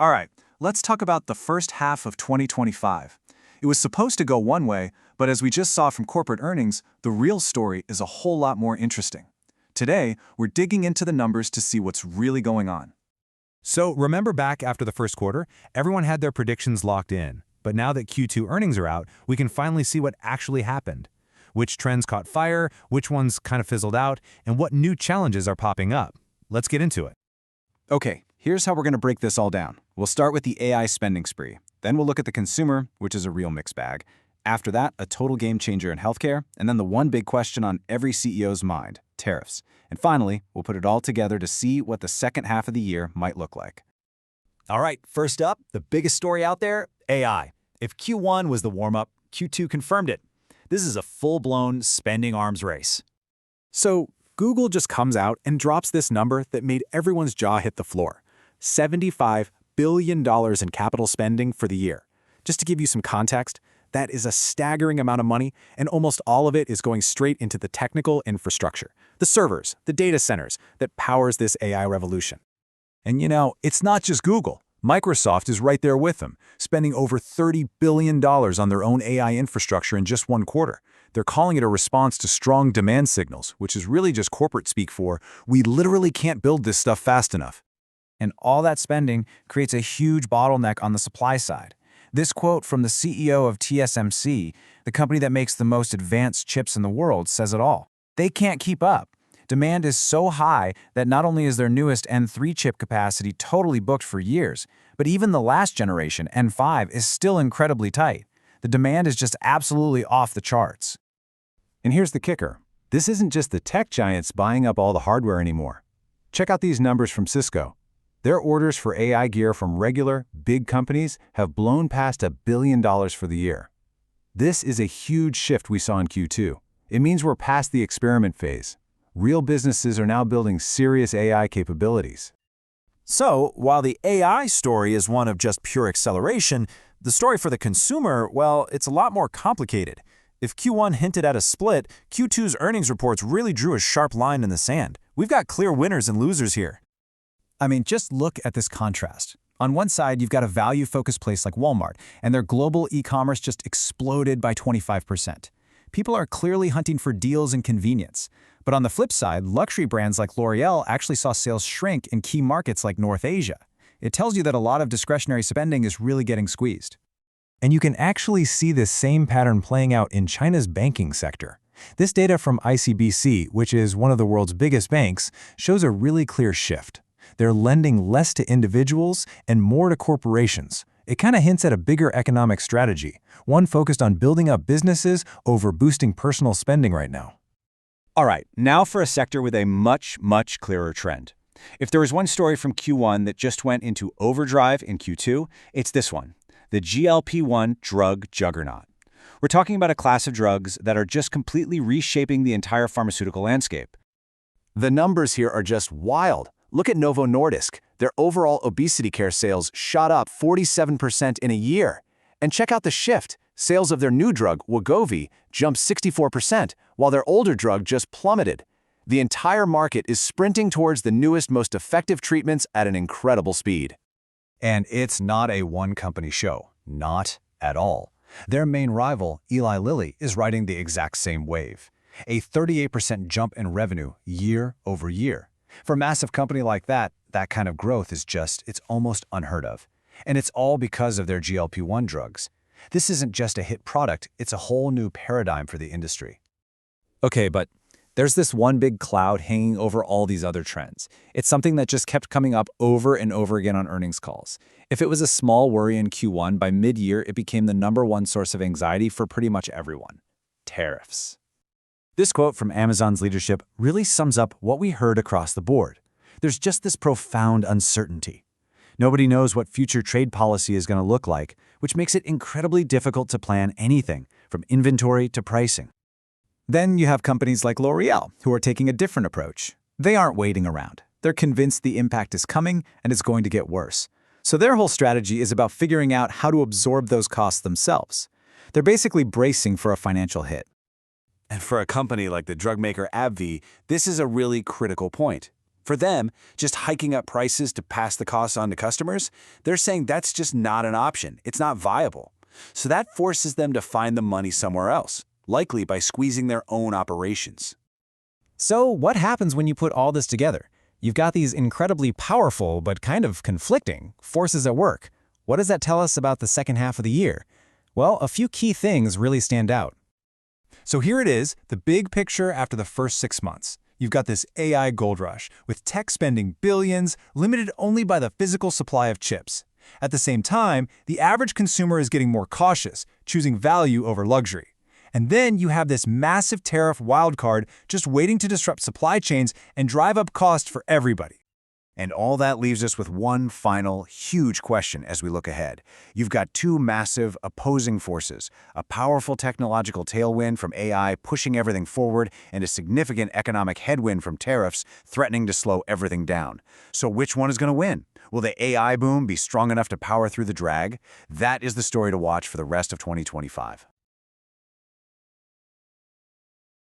All right, let's talk about the first half of 2025. It was supposed to go one way, but as we just saw from corporate earnings, the real story is a whole lot more interesting. Today, we're digging into the numbers to see what's really going on. So remember back after the first quarter, everyone had their predictions locked in. But now that Q2 earnings are out, we can finally see what actually happened. Which trends caught fire, which ones kind of fizzled out, and what new challenges are popping up. Let's get into it. Okay, here's how we're going to break this all down. We'll start with the AI spending spree. Then we'll look at the consumer, which is a real mixed bag. After that, a total game changer in healthcare, and then the one big question on every CEO's mind, tariffs. And finally, we'll put it all together to see what the second half of the year might look like. All right, first up, the biggest story out there, AI. If Q1 was the warm-up, Q2 confirmed it. This is a full-blown spending arms race. So Google just comes out and drops this number that made everyone's jaw hit the floor. $75 billion in capital spending for the year. Just to give you some context, that is a staggering amount of money, and almost all of it is going straight into the technical infrastructure, the servers, the data centers that powers this AI revolution. And it's not just Google. Microsoft is right there with them, spending over $30 billion on their own AI infrastructure in just one quarter. They're calling it a response to strong demand signals, which is really just corporate speak for, we literally can't build this stuff fast enough. And all that spending creates a huge bottleneck on the supply side. This quote from the CEO of TSMC, the company that makes the most advanced chips in the world, says it all. They can't keep up. Demand is so high that not only is their newest N3 chip capacity totally booked for years, but even the last generation, N5, is still incredibly tight. The demand is just absolutely off the charts. And here's the kicker. This isn't just the tech giants buying up all the hardware anymore. Check out these numbers from Cisco. Their orders for AI gear from regular, big companies have blown past $1 billion for the year. This is a huge shift we saw in Q2. It means we're past the experiment phase. Real businesses are now building serious AI capabilities. So, while the AI story is one of just pure acceleration, the story for the consumer, well, it's a lot more complicated. If Q1 hinted at a split, Q2's earnings reports really drew a sharp line in the sand. We've got clear winners and losers here. I mean, just look at this contrast. On one side, you've got a value-focused place like Walmart, and their global e-commerce just exploded by 25%. People are clearly hunting for deals and convenience. But on the flip side, luxury brands like L'Oreal actually saw sales shrink in key markets like North Asia. It tells you that a lot of discretionary spending is really getting squeezed. And you can actually see this same pattern playing out in China's banking sector. This data from ICBC, which is one of the world's biggest banks, shows a really clear shift. They're lending less to individuals and more to corporations. It kind of hints at a bigger economic strategy, one focused on building up businesses over boosting personal spending right now. All right, now for a sector with a much, much clearer trend. If there was one story from Q1 that just went into overdrive in Q2, it's this one, the GLP-1 drug juggernaut. We're talking about a class of drugs that are just completely reshaping the entire pharmaceutical landscape. The numbers here are just wild. Look at Novo Nordisk. Their overall obesity care sales shot up 47% in a year. And check out the shift. Sales of their new drug, Wegovy, jumped 64%, while their older drug just plummeted. The entire market is sprinting towards the newest, most effective treatments at an incredible speed. And it's not a one-company show. Not at all. Their main rival, Eli Lilly, is riding the exact same wave. A 38% jump in revenue year over year. For a massive company like that, that kind of growth is it's almost unheard of. And it's all because of their GLP-1 drugs. This isn't just a hit product, it's a whole new paradigm for the industry. Okay, but there's this one big cloud hanging over all these other trends. It's something that just kept coming up over and over again on earnings calls. If it was a small worry in Q1, by mid-year it became the #1 source of anxiety for pretty much everyone. Tariffs. This quote from Amazon's leadership really sums up what we heard across the board. There's just this profound uncertainty. Nobody knows what future trade policy is going to look like, which makes it incredibly difficult to plan anything, from inventory to pricing. Then you have companies like L'Oreal, who are taking a different approach. They aren't waiting around. They're convinced the impact is coming and it's going to get worse. So their whole strategy is about figuring out how to absorb those costs themselves. They're basically bracing for a financial hit. And for a company like the drug maker AbbVie, this is a really critical point. For them, just hiking up prices to pass the costs on to customers, they're saying that's just not an option. It's not viable. So that forces them to find the money somewhere else, likely by squeezing their own operations. So what happens when you put all this together? You've got these incredibly powerful but kind of conflicting forces at work. What does that tell us about the second half of the year? Well, a few key things really stand out. So here it is, the big picture after the first 6 months. You've got this AI gold rush, with tech spending billions, limited only by the physical supply of chips. At the same time, the average consumer is getting more cautious, choosing value over luxury. And then you have this massive tariff wildcard just waiting to disrupt supply chains and drive up costs for everybody. And all that leaves us with one final, huge question as we look ahead. You've got two massive, opposing forces, a powerful technological tailwind from AI pushing everything forward, and a significant economic headwind from tariffs threatening to slow everything down. So which one is going to win? Will the AI boom be strong enough to power through the drag? That is the story to watch for the rest of 2025.